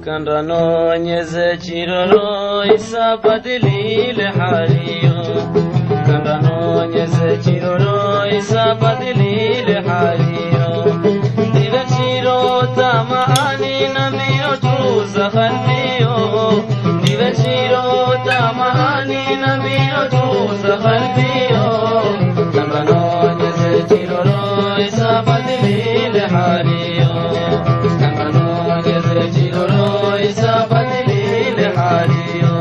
Kanrano nyeze chiroro isa badili le hariyo. Kanrano nyeze chiroro isa badili le hariyo. Dive chiro tamani nabiyo tuza khalbiyo. Dive chiro tamani nabiyo tuza khalbiyo. Kanrano nyeze chiroro isa badili le hariyo. Kanrano nyeze chiroro isa badili le hariyo.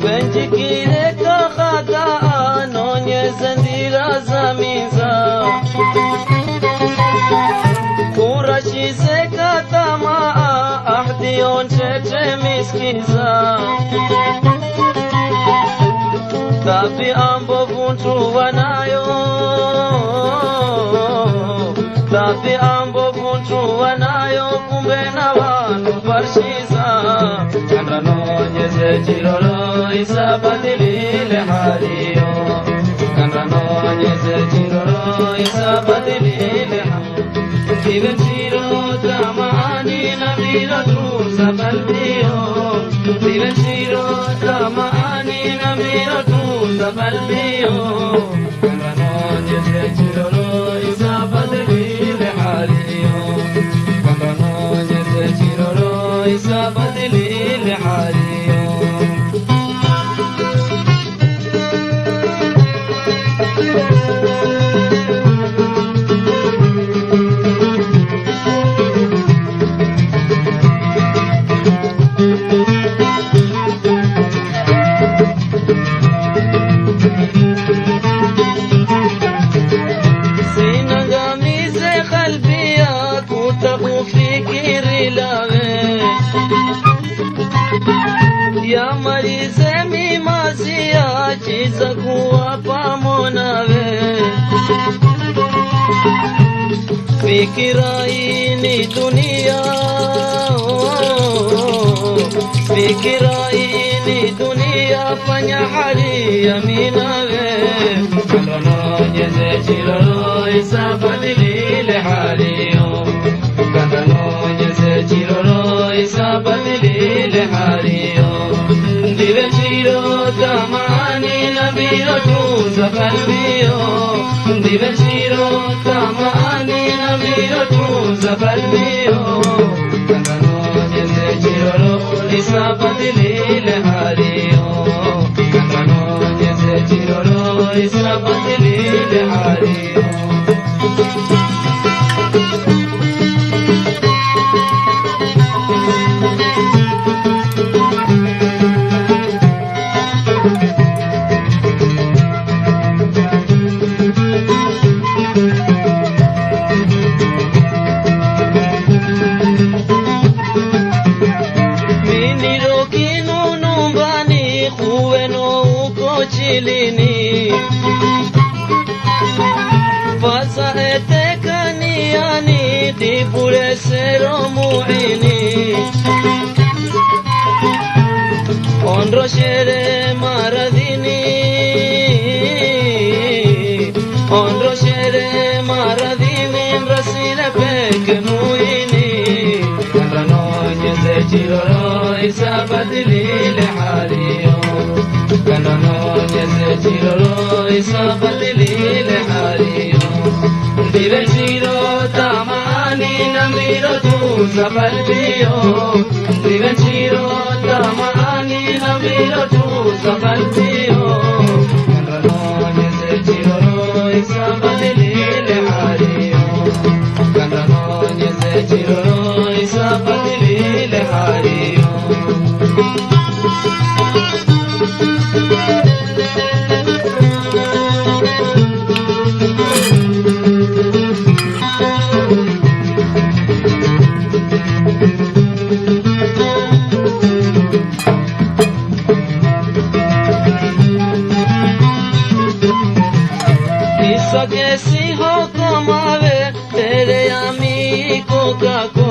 Benjikire ka khada nonye zandira zamiza. Kurashi se katama ahdiyon cheche miskiza. Tapi ambo vuntu wanayo. Tapi ambo vuntu wanayo kumbe na wanu barshiza. Kanrano nyeze chiroro isa badili le hariyo. Kanrano nyeze chiroro isa badili le hariyo. Dive chiro tamani nabiro tuza balbiyo. Dive chiro tamani nabiro tuza balbiyo. Kanrano nyeze chiroro isa badili le hariyo. Kanrano nyeze chiroro isa badili le hariyo. Sinangamize qalbiya kutabu fikiri lawe. Ya marize mimazia chiza kuwa pamonawe. Fikira ini dunia. Fikira ini dunia fanya hali ya minawe. Kanrano nyeze chiroro isa badili le hariyo. Kanrano nyeze chiroro isa badili le hariyo. Dive chiro tamani nabiro tuza kalbiyo. Dive chiro tamani nabiro tuza kalbiyo. Kanrano nyeze chiroro isa badili le hariyo. Kanrano nyeze chiroro isa badili le hariyo. Chilini Fasa etekaniani di pure sero muini Ondro shere maradini Ondro shere maradini Rasile peke muini Kanrano nyeze chiroro isa badili le hariyo. Kanrano nyeze chiroro isa badili le hariyo. Dive chiro tamani namiro tuza balbiyo. Dive chiro tamani namiro tuza balbiyo. Kanrano nyeze chiroro isa badili le hariyo. Kanrano nyeze chiroro isa badili le hariyo. hukumawe mbele ya mikokako